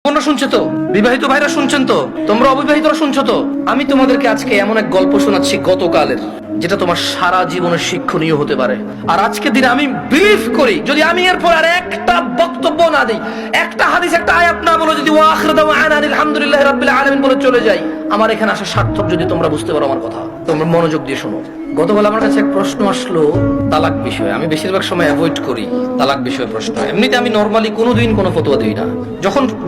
তোমরা শুনছো তো, বিবাহিত ভাইরা শুনছেন তো, তোমরা অবিবাহিতরা শুনছো তো। আমি তোমাদেরকে আজকে এমন এক গল্প শোনাচ্ছি গতকালের, যেটা তোমার সারা জীবনের শিক্ষণীয় হতে পারে। আর আজকের দিনে আমি বিলিভ করি, যদি আমি এরপর আর একটা বক্তব্য না দিই, একটা হাদিস, একটা আয়াত না বলে, যদি ওয়া আখিরু দাওয়ানা আলহামদুলিল্লাহি রাব্বিল আলামিন বলে চলে যাই, আমার এখানে আসা সার্থক। যদি তোমরা বুঝতে পারো আমার কথা, তোমরা মনোযোগ দিয়ে শোনো। গতকাল আমার কাছে এক প্রশ্ন আসলো তালাক বিষয়ে। আমি বেশিরভাগ সময় অ্যাভয়েড করি তালাক বিষয়ে প্রশ্ন। এমনিতে আমি নরমালি কোনোদিন কোনো ফতোয়া দিই না।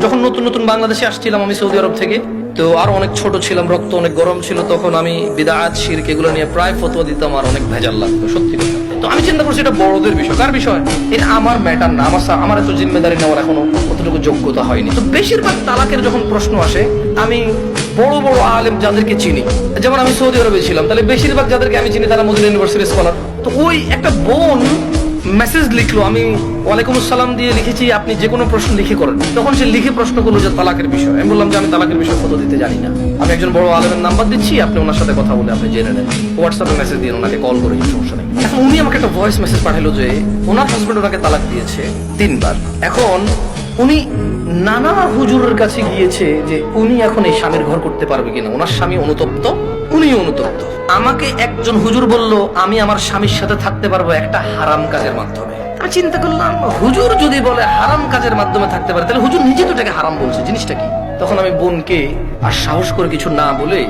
যখন নতুন নতুন বাংলাদেশে আসছিলাম আমি সৌদি আরব থেকে, তো আরো অনেক ছোট ছিলাম, রক্ত অনেক গরম ছিল, তখন আমি বিদআত শিরক এগুলো নিয়ে প্রায় ফতোয়া দিতাম, আর অনেক ভেজাল লাগতো সত্যি কথা। তো আমি চিন্তা করছি এটা বড়দের বিষয়, কার বিষয়, এটা আমার ম্যাটার না, আমার এত জিম্মেদারি নেওয়ার এখনো অতটুকু যোগ্যতা হয়নি। তো বেশিরভাগ তালাকের যখন প্রশ্ন আসে, আমি বড় বড় আলেম যাদেরকে চিনি, যেমন আমি সৌদি আরবে ছিলাম, তাহলে বেশিরভাগ যাদেরকে আমি চিনি তারা মদিনা ইউনিভার্সিটির স্কলার। তো ওই একটা বোন মেসেজ লিখলো, আমি ওয়ালাইকুম আসসালাম দিয়ে লিখেছি আপনি যে কোনো প্রশ্ন লিখে করেন। তখন সে লিখে প্রশ্ন করলো যে তালাকের বিষয়। আমি বললাম যে আমি তালাকের বিষয়ে ফটো দিতে জানি না, আমি একজন বড় আলেমের নাম্বার দিচ্ছি, আপনি ওনার সাথে কথা বলে আপনি জেনে নেন। হোয়াটসঅ্যাপে মেসেজ দিয়ে ওনাকে কল করে, সমস্যা নেই। এখন উনি আমাকে একটা ভয়েস মেসেজ পাঠালো যে ওনার হাজবেন্ড ওনাকে তালাক দিয়েছে 3 বার। এখন উনি নানা হুজুরের কাছে গিয়েছে যে উনি এখন এই স্বামীর ঘর করতে পারবে কিনা। ওনার স্বামী অনুতপ্ত, উনি অনুতপ্ত। আমাকে একজন হুজুর বলল আমি আমার স্বামীর সাথে থাকতে পারবো একটা হারাম কাজের মাধ্যমে। আমি চিন্তা করলাম, হুজুর যদি বলে হারাম কাজের মাধ্যমে থাকতে পারে, তাহলে হুজুর নিজে তো এটাকে হারাম বলছে, জিনিসটা কি? তখন আমি বোনকে আর সাহস করে কিছু না বলে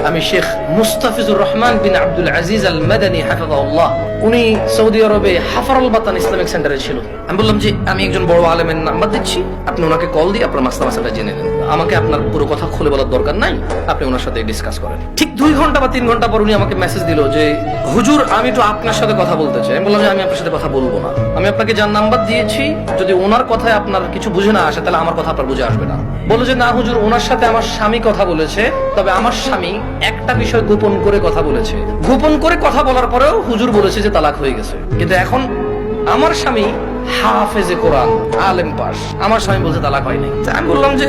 আমি শেখ মুস্তাফিজুর রহমান বিন আব্দুল আজিজ আল মাদানী হাফিজাহুল্লাহ, উনি সৌদি আরবে হাফারুল বাতান ইসলামিক সেন্টারে ছিল, আমি বললাম যে আমি একজন বড় আলেমের নাম্বার দিচ্ছি, আপনি ওনাকে কল দিয়ে আপনার মাসলা জেনে নেন, আমাকে আপনার পুরো কথা খুলে বলার দরকার নাই, আপনি ওনার সাথে ডিসকাস করেন। ঠিক 2 ঘন্টা বা 3 ঘন্টা পর উনি আমাকে মেসেজ দিল যে হুজুর আমি তো আপনার সাথে কথা বলতে চাই। আমি বললাম যে আমি আপনার সাথে কথা বলবো না, আমি আপনাকে যার নাম্বার দিয়েছি, যদি ওনার কথায় আপনার কিছু বুঝে না আসে তাহলে আমার কথা আপনার বুঝে আসবে না। বললো যে না হুজুর, ওনার সাথে আমার স্বামী কথা বলেছে, তবে আমার স্বামী একটা বিষয় গোপন করে কথা বলেছে, গোপন করে কথা বলার পরেও হুজুর বলেছে যে তালাক হয়ে গেছে। কিন্তু এখন আমার স্বামী হাফেজে কোরআন, আলেম পাস, আমার স্বামী বলছে তালাক হয় নাই। আমি বললাম যে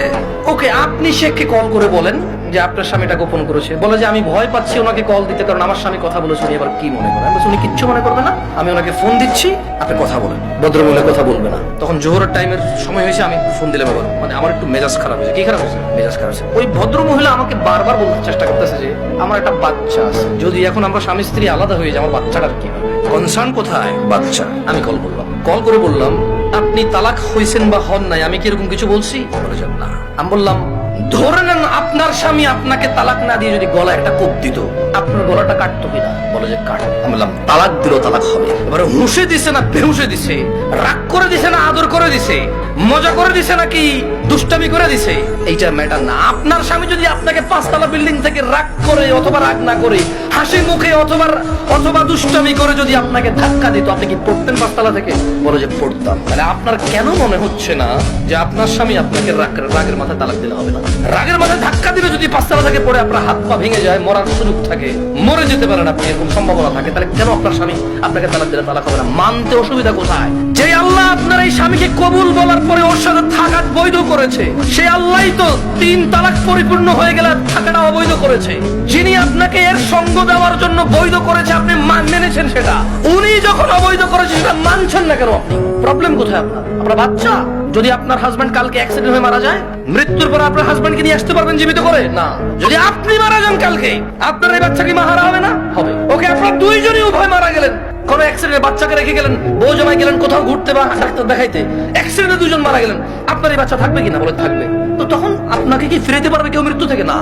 ওকে, আপনি শেখকে কল করে বলেন যে আপনার স্বামীটা গোপন করেছে। বলে যে আমি ভয় পাচ্ছি ওনাকে কল দিতে, কারণ আমার স্বামী কথা বলেছে, উনি এবার কি মনে করেন। আমি বলছি উনি কিচ্ছু মনে করবে না, আমি ওনাকে ফোন দিচ্ছি, আপনি কথা বলেন, ভদ্রমূল্যে কথা বলবে না। তখন জোহরের টাইমের সময় হয়েছে, আমি ফোন দিলাম। এবার মানে আমার একটু মেজাজ খারাপ হয়েছে। কি খারাপ হয়েছে? মেজাজ খারাপ হয়েছে। ওই ভদ্র মহিলা আমাকে বারবার বলতে চেষ্টা করতেছে যে আমার একটা বাচ্চা আছে, যদি এখন আমরা স্বামী স্ত্রী আলাদা হয়ে যায় আমার বাচ্চাটার কি হবে, কনসার্ন কোথায়, বাচ্চা। আমি কল করলাম, কল করে বললাম আপনি তালাক হয়েছেন বা হন নাই, আমি কি এরকম কিছু বলছি? বলেছেন না। আমি বললাম ধরে নেন আপনার স্বামী আপনাকে তালাক না দিয়ে যদি গলা একটা কোপ দিত, আপনার গলাটা কাটতো কিনা? বলে যে কাট। আমি বললাম তালাক দিল, তালাক হবে। এবারে হুঁশে দিছে না বেহুশে দিছে, রাগ করে দিছে না আদর করে দিছে, মজা করে দিছে নাকি দুষ্টামি করে দিছে, এইটা ম্যাটার না। আপনার স্বামী যদি আপনাকে 5 তলা বিল্ডিং থেকে রাগ করে অথবা রাগ না করে হাসি মুখে অথবা দুষ্টামি করে যদি আপনাকে ধাক্কা দিত, আপনি কি পড়তেন 5 তলা থেকে? বলে যে পড়তাম। তাহলে আপনার কেন মনে হচ্ছে না যে আপনার স্বামী আপনাকে রাগের মাথায় তালাক দিলে হবে না? রাগের মাথায় ধাক্কা দিলে যদি 5 তলা থেকে পড়ে আপনার হাত পা ভেঙে যায়, মরার সুযোগ থাকে, মরে যেতে পারেন আপনি, এরকম সম্ভাবনা থাকে, তাহলে কেন আপনার স্বামী আপনাকে তালাক দিলে তালাক হবে না? মানতে অসুবিধা কোথায়? যে আল্লাহ আপনার এই স্বামীকে কবুল বলার পরে ওর সাথে থাকা বৈধ করেছে, সেই আল্লাহই তো 3 তালাক পরিপূর্ণ হয়ে গেলে থাকাটা অবৈধ করেছে। যিনি আপনাকে এর সঙ্গ দেওয়ার জন্য বৈধ করেছে, আপনি মেনেছেন সেটা, উনি যখন অবৈধ করেছে সেটা মানছেন না কেন আপনি? প্রবলেম কোথায় আপনার বাচ্চা? যদি আপনার হাজবেন্ড কালকে অ্যাক্সিডেন্ট হয়ে মারা যায়, মৃত্যুর পর আপনার হাজবেন্ডকে নিয়ে আসতে পারবেন জীবিত করে? না। যদি আপনি মারা যান কালকে, আপনার এই বাচ্চা কি মাহারা হবে না? হবে। ওকে, আপনার দুইজনই উভয় মারা গেলেন, কোন অ্যাক্সিডেন্টে বাচ্চাকে রেখে গেলেন, বউ জামাই গেলেন কোথাও ঘুরতে বা ডাক্তার দেখাইতে, অ্যাক্সিডেন্টে 2 জন মারা গেলেন, আপনার এই বাচ্চা থাকবে কিনা? বলে থাকবে। তো তখন আপনাকে কি ফিরাইতে পারবে কেউ মৃত্যু থেকে? না।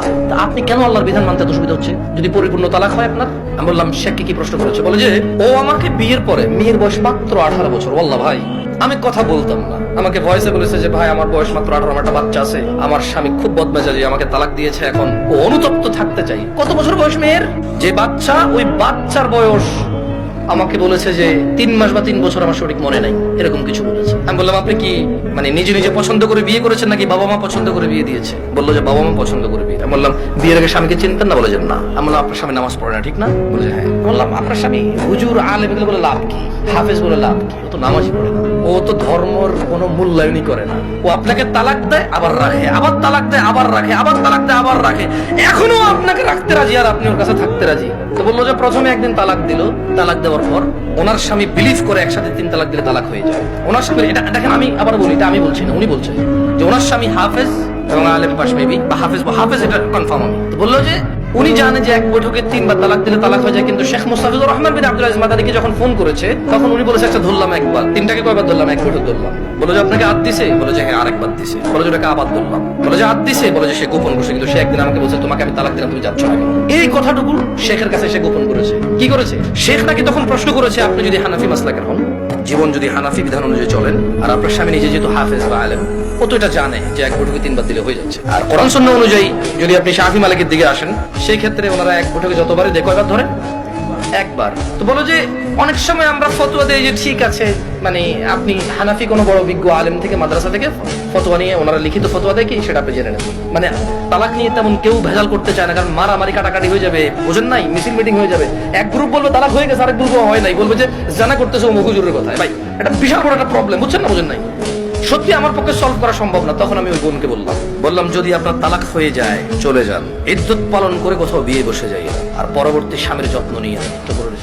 আপনি কেন আল্লাহর বিধান মানতে এত সুবিধা হচ্ছে যদি পরিপূর্ণ তালাক হয় আপনার? আমি বললাম শেখকে কি প্রশ্ন করেছে? বলে যে ও আমাকে বিয়ের পরে, মেয়ের বয়স মাত্র 18 বছর, ওয়াল্লাহ ভাই আমি কথা বলতাম না, আমাকে ভয়েসে বলেছে যে ভাই আমার বয়স মাত্র 18, আমার একটা বাচ্চা আছে, আমার স্বামী খুব বদমেজাজি, আমাকে তালাক দিয়েছে, এখন ও অনুতপ্ত থাকতে চাই। কত বছর বয়স মেয়ের? যে বাচ্চা, ওই বাচ্চার বয়স আমাকে বলেছে যে 3 মাস বা 3 বছর, আমার সঠিক মনে নাই, এরকম কিছু বলেছে। আমি বললাম আপনি কি মানে নিজে নিজে পছন্দ করে বিয়ে করেছেন নাকি বাবা মা পছন্দ করে বিয়ে দিয়েছে? বললো যে বাবা মা পছন্দ করে বিয়ে। আমি বললাম বিয়ের আগে স্বামীকে চিনতেন না? বলে যে না। আমি বললাম আপনার স্বামী নামাজ পড়ে না, ঠিক না? বলে যে হ্যাঁ। বললাম আপনার স্বামী হুজুর আলেম বলে লাভ কি, হাফেজ বলে লাভ কি? ও তো নামাজই পড়ে না, ও তো ধর্মর কোনো মূল্যায়নই করে না। ও আপনাকে তালাক দেয় আবার রাখে, আবার তালাক দেয় আবার রাখে, আবার তালাক দেয় আবার রাখে, এখনো আপনাকে রাখতে রাজি আর আপনি ওর কাছে থাকতে রাজি। তো বললো যে প্রথমে একদিন তালাক দিল, তালাক দেওয়ার পর ওনার স্বামী বিলিভ করে একসাথে 3 তালাক দিলে তালাক হয়ে যায়। ওনার স্বামী, এটা দেখেন আমি আবার বলি, এটা আমি বলছি না, উনি বলছেন যে ওনার স্বামী হাফেজ এবং আলেম পাশ মেবি বা হাফেজ এটা কনফার্ম আমি। তো বললো যে উনি জানে যে এক বৈঠকে 3 বার তালাক দিলে তালাক হয়ে যায়, কিন্তু শেখ মুস্তাফিজুর রহমান বিন আব্দুল আজিজ মাদানীকে যখন ফোন করেছে তখন উনি বলেছে আচ্ছা ধরলাম একবার, 3টাকে কয়বার ধরলাম? এক বৈঠক ধরলাম। বলে যে আপনাকে হাত দিছে? বলে যে হ্যাঁ আরেকবার দিছে। বলে যে ওটাকে আবার ধরলাম। বলে যে হাত দিছে? বলে যে সে গোপন করছে, কিন্তু সে একদিন আমাকে বলছে তোমাকে আমি তালাক দিলাম, তুমি যাচ্ছ না কেন? এই কথাটুকু শেখের কাছে সে গোপন করেছে। কি করেছে? শেখ নাকি তখন প্রশ্ন করেছে আপনি যদি হানাফি মাসলাকের হন, জীবন যদি হানাফি বিধান অনুযায়ী চলেন, আর আপনার স্বামী নিজে যেহেতু হাফেজ বা আলেম, ও তো এটা জানে যে এক বৈঠকে 3 বার দিলে হয়ে যাচ্ছে। আর কোরআন সুন্নাহ অনুযায়ী যদি আপনি শাফি মালিকের দিকে আসেন, সেই ক্ষেত্রে ওনারা এক বৈঠকে যতবারই দেয় কয়বার ধরেন? একবার। তো বলো যে অনেক সময় আমরা ফতোয়া দেই যে ঠিক আছে, মানে আপনি হানাফি কোনো বড় বিজ্ঞ আলেম থেকে মাদ্রাসা থেকে ফতোয়া নিয়ে ওনারা লিখিত ফতোয়া দেয় কি সেটা আপনি জেনে নেন। মানে তালাক নিয়ে তেমন কেউ ভেজাল করতে চায় না, কারণ মারামারি কাটাকাটি হয়ে যাবে, বুঝেন নাই, মিছিল মিটিং হয়ে যাবে। এক গ্রুপ বলবে তালাক হয়ে গেছে, আরেক গ্রুপ হয় নাই, বলবে যে জানা করতেছে অমুক হুজুরের কথায়। ভাই এটা বিশাল বড় একটা প্রবলেম, বুঝছেন না বুঝেন নাই? সত্যি আমার পক্ষে সলভ করা সম্ভব না। তখন আমি ওই বোনকে বললাম যদি আপনার তালাক হয়ে যায় চলে যান, ইদ্যত পালন করে কোথাও বিয়ে বসে যাই, আর পরবর্তী স্বামীর যত্ন নিয়ে।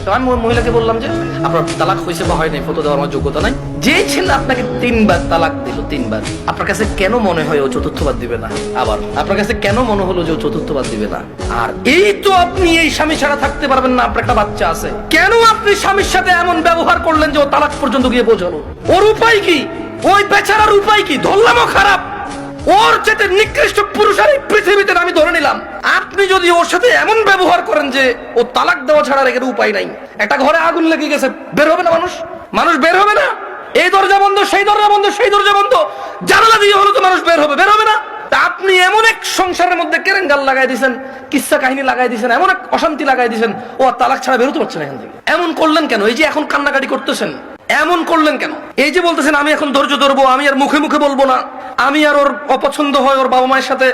তো আমি ওই মহিলাকে বললাম যে আপনার তালাক হয়েছে বা হয় নাই ফটো দেওয়ার আমার যোগ্যতা নাই। যে ছেলে আপনাকে 3 বার তালাক দিল, 3 বার, আপনার কাছে কেন মনে হয় ও চতুর্থবার দিবে না? আবার আপনার কাছে কেন মনে হলো যে ও চতুর্থবার দিবে না? আর এই তো আপনি এই স্বামী ছাড়া থাকতে পারবেন না, আপনার একটা বাচ্চা আছে, কেন আপনি স্বামীর সাথে এমন ব্যবহার করলেন যে ও তালাক পর্যন্ত গিয়ে পৌঁছালো? ওর উপায় কি? ওই বেচারার উপায় কি? ধরলামও খারাপ, ওর চেয়ে নিকৃষ্ট পুরুষ আর এই পৃথিবীতে আমি ধরে নিলাম। আপনি যদি ওর সাথে এমন ব্যবহার করেন যে ও তালাক দেওয়া ছাড়া রেখে উপায় নাই, একটা ঘরে আগুন লেগে গেছে, বের হবে না মানুষ বের হবে না? এই দরজা বন্ধ, সেই দরজা বন্ধ, সেই দরজা বন্ধ, জানালা দিয়ে হলো তো মানুষ বের হবে না? তা আপনি এমন এক সংসারের মধ্যে কেরেঙ্গাল লাগাই দিয়েছেন, কিচ্ছা কাহিনী লাগাই দিয়েছেন, এমন এক অশান্তি লাগাই দিয়েছেন, ও আর তালাক ছাড়া বেরোতে পারছে না এখান থেকে। এমন করলেন কেন? এই যে এখন কান্নাকাটি করতেছেন, এমন করলেন কেন? এই যে বলতেছেন আমি এখন ধৈর্য ধরবো, আমি আর মুখে মুখে বলবো না, আমি আর ওর অপছন্দ হয় ওর বাবা মায়ের সাথে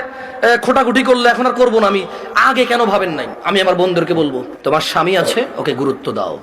খোটাখুটি করলে এখন আর করবো না, আমি আগে কেন ভাবেন নাই? আমি আমার বন্ধুদেরকে বলবো তোমার স্বামী আছে, ওকে গুরুত্ব দাও।